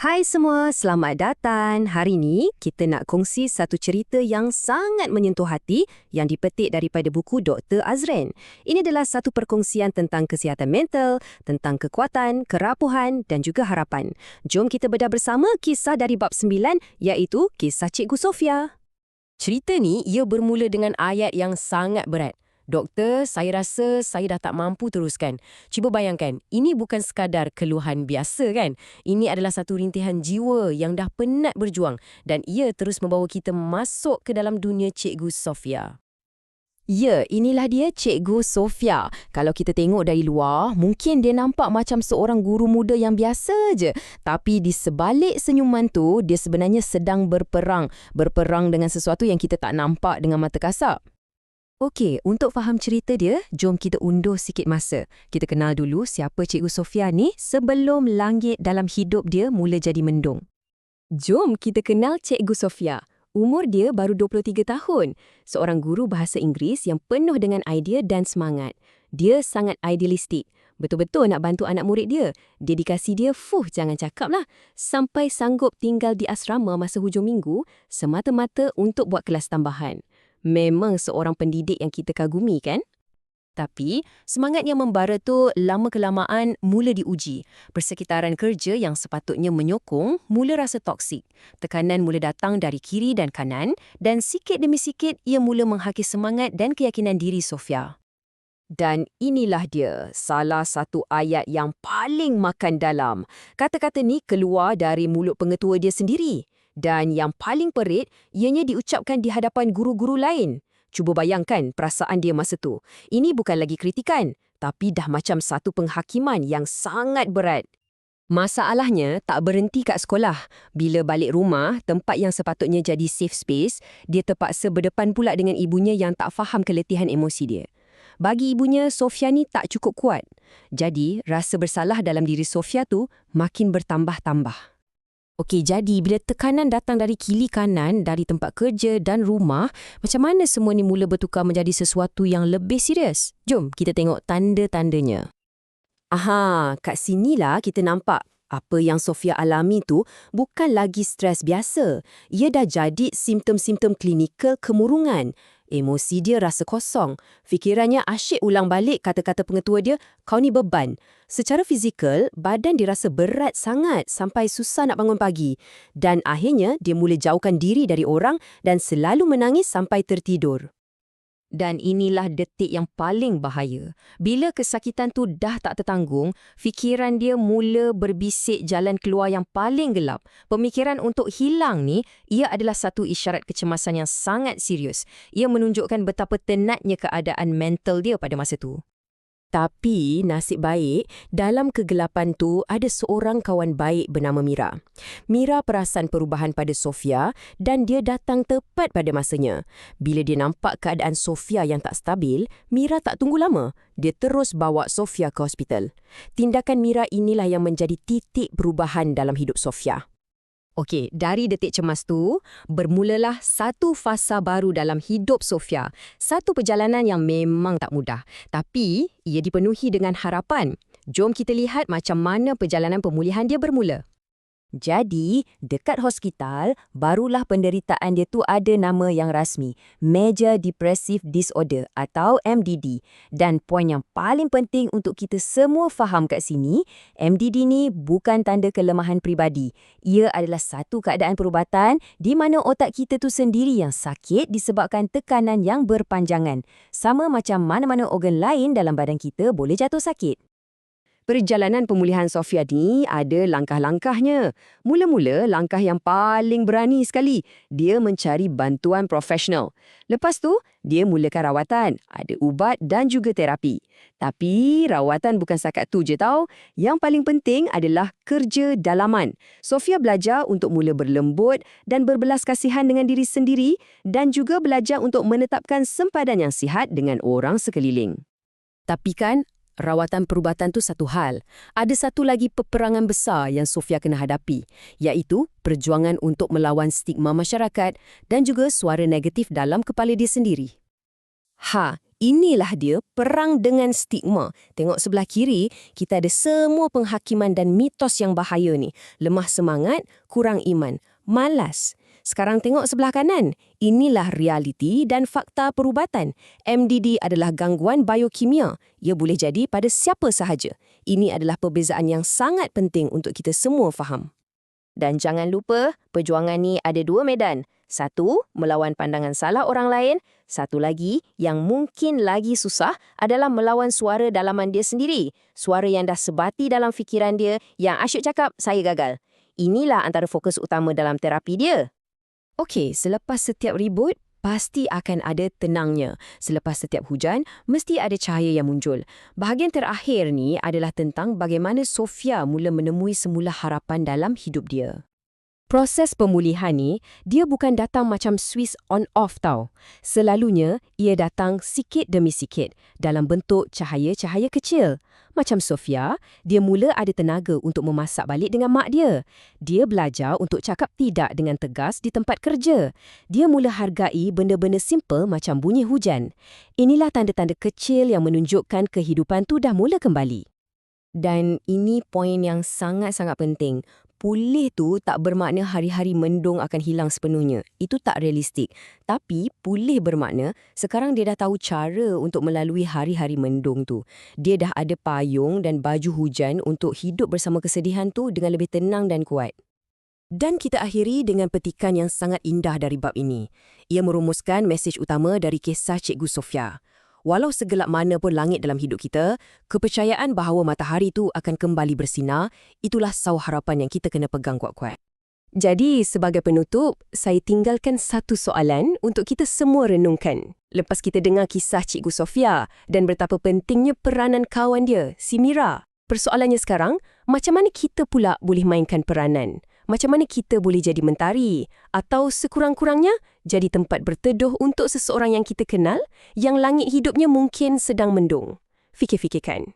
Hai semua, selamat datang. Hari ini kita nak kongsi satu cerita yang sangat menyentuh hati yang dipetik daripada buku Dr. Azren. Ini adalah satu perkongsian tentang kesihatan mental, tentang kekuatan, kerapuhan dan juga harapan. Jom kita bedah bersama kisah dari bab 9 iaitu kisah Cikgu Sofia. Cerita ni, ia bermula dengan ayat yang sangat berat. Doktor, saya rasa saya dah tak mampu teruskan. Cuba bayangkan, ini bukan sekadar keluhan biasa kan? Ini adalah satu rintihan jiwa yang dah penat berjuang dan ia terus membawa kita masuk ke dalam dunia Cikgu Sofia. Ya, inilah dia Cikgu Sofia. Kalau kita tengok dari luar, mungkin dia nampak macam seorang guru muda yang biasa je. Tapi di sebalik senyuman tu, dia sebenarnya sedang berperang. Berperang dengan sesuatu yang kita tak nampak dengan mata kasar. Okey, untuk faham cerita dia, jom kita undur sikit masa. Kita kenal dulu siapa Cikgu Sofia ni sebelum langit dalam hidup dia mula jadi mendung. Jom kita kenal Cikgu Sofia. Umur dia baru 23 tahun. Seorang guru bahasa Inggeris yang penuh dengan idea dan semangat. Dia sangat idealistik. Betul-betul nak bantu anak murid dia. Dedikasi dia, jangan cakap lah. Sampai sanggup tinggal di asrama masa hujung minggu semata-mata untuk buat kelas tambahan. Memang seorang pendidik yang kita kagumi, kan? Tapi, semangat yang membara tu lama-kelamaan mula diuji. Persekitaran kerja yang sepatutnya menyokong mula rasa toksik. Tekanan mula datang dari kiri dan kanan dan sikit demi sikit ia mula menghakis semangat dan keyakinan diri Sofia. Dan inilah dia, salah satu ayat yang paling makan dalam. Kata-kata ni keluar dari mulut pengetua dia sendiri. Dan yang paling perit, ianya diucapkan di hadapan guru-guru lain. Cuba bayangkan perasaan dia masa tu. Ini bukan lagi kritikan, tapi dah macam satu penghakiman yang sangat berat. Masalahnya tak berhenti kat sekolah. Bila balik rumah, tempat yang sepatutnya jadi safe space, dia terpaksa berdepan pula dengan ibunya yang tak faham keletihan emosi dia. Bagi ibunya, Sofia ni tak cukup kuat. Jadi, rasa bersalah dalam diri Sofia tu makin bertambah-tambah. Okey, jadi bila tekanan datang dari kiri kanan, dari tempat kerja dan rumah, macam mana semua ni mula bertukar menjadi sesuatu yang lebih serius? Jom kita tengok tanda-tandanya. Aha, kat sinilah kita nampak apa yang Sofia alami tu bukan lagi stres biasa. Ia dah jadi simptom-simptom klinikal kemurungan. Emosi dia rasa kosong. Fikirannya asyik ulang balik kata-kata pengetua dia, kau ni beban. Secara fizikal, badan dia rasa berat sangat sampai susah nak bangun pagi. Dan akhirnya, dia mula jauhkan diri dari orang dan selalu menangis sampai tertidur. Dan inilah detik yang paling bahaya. Bila kesakitan tu dah tak tertanggung, fikiran dia mula berbisik jalan keluar yang paling gelap. Pemikiran untuk hilang ni, ia adalah satu isyarat kecemasan yang sangat serius. Ia menunjukkan betapa tenatnya keadaan mental dia pada masa tu. Tapi nasib baik, dalam kegelapan tu ada seorang kawan baik bernama Mira. Mira perasan perubahan pada Sofia dan dia datang tepat pada masanya. Bila dia nampak keadaan Sofia yang tak stabil, Mira tak tunggu lama. Dia terus bawa Sofia ke hospital. Tindakan Mira inilah yang menjadi titik perubahan dalam hidup Sofia. Okey, dari detik cemas tu, bermulalah satu fasa baru dalam hidup Sofia. Satu perjalanan yang memang tak mudah. Tapi, ia dipenuhi dengan harapan. Jom kita lihat macam mana perjalanan pemulihan dia bermula. Jadi, dekat hospital, barulah penderitaan dia tu ada nama yang rasmi, Major Depressive Disorder atau MDD. Dan poin yang paling penting untuk kita semua faham kat sini, MDD ni bukan tanda kelemahan peribadi. Ia adalah satu keadaan perubatan di mana otak kita tu sendiri yang sakit disebabkan tekanan yang berpanjangan. Sama macam mana-mana organ lain dalam badan kita boleh jatuh sakit. Perjalanan pemulihan Sofia ni ada langkah-langkahnya. Mula-mula, langkah yang paling berani sekali, dia mencari bantuan profesional. Lepas tu, dia mulakan rawatan, ada ubat dan juga terapi. Tapi, rawatan bukan setakat tu je tau. Yang paling penting adalah kerja dalaman. Sofia belajar untuk mula berlembut dan berbelas kasihan dengan diri sendiri dan juga belajar untuk menetapkan sempadan yang sihat dengan orang sekeliling. Tapi kan, rawatan perubatan tu satu hal. Ada satu lagi peperangan besar yang Sofia kena hadapi, iaitu perjuangan untuk melawan stigma masyarakat dan juga suara negatif dalam kepala dia sendiri. Inilah dia perang dengan stigma. Tengok sebelah kiri, kita ada semua penghakiman dan mitos yang bahaya ni. Lemah semangat, kurang iman, malas. Sekarang tengok sebelah kanan. Inilah realiti dan fakta perubatan. MDD adalah gangguan biokimia. Ia boleh jadi pada siapa sahaja. Ini adalah perbezaan yang sangat penting untuk kita semua faham. Dan jangan lupa, perjuangan ni ada dua medan. Satu, melawan pandangan salah orang lain. Satu lagi, yang mungkin lagi susah adalah melawan suara dalaman dia sendiri. Suara yang dah sebati dalam fikiran dia, yang asyik cakap, saya gagal. Inilah antara fokus utama dalam terapi dia. Okey, selepas setiap ribut, pasti akan ada tenangnya. Selepas setiap hujan, mesti ada cahaya yang muncul. Bahagian terakhir ni adalah tentang bagaimana Sofia mula menemui semula harapan dalam hidup dia. Proses pemulihan ni, dia bukan datang macam switch on-off tau. Selalunya, ia datang sikit demi sikit dalam bentuk cahaya-cahaya kecil. Macam Sofia, dia mula ada tenaga untuk memasak balik dengan mak dia. Dia belajar untuk cakap tidak dengan tegas di tempat kerja. Dia mula hargai benda-benda simple macam bunyi hujan. Inilah tanda-tanda kecil yang menunjukkan kehidupan tu dah mula kembali. Dan ini poin yang sangat-sangat penting. Pulih tu tak bermakna hari-hari mendung akan hilang sepenuhnya. Itu tak realistik. Tapi pulih bermakna sekarang dia dah tahu cara untuk melalui hari-hari mendung tu. Dia dah ada payung dan baju hujan untuk hidup bersama kesedihan tu dengan lebih tenang dan kuat. Dan kita akhiri dengan petikan yang sangat indah dari bab ini. Ia merumuskan mesej utama dari kisah Cikgu Sofia. Walau segelap mana pun langit dalam hidup kita, kepercayaan bahawa matahari itu akan kembali bersinar, itulah saw harapan yang kita kena pegang kuat-kuat. Jadi, sebagai penutup, saya tinggalkan satu soalan untuk kita semua renungkan. Lepas kita dengar kisah Cikgu Sofia dan betapa pentingnya peranan kawan dia, si Mira. Persoalannya sekarang, macam mana kita pula boleh mainkan peranan? Macam mana kita boleh jadi mentari? Atau sekurang-kurangnya, jadi tempat berteduh untuk seseorang yang kita kenal, yang langit hidupnya mungkin sedang mendung? Fikir-fikirkan.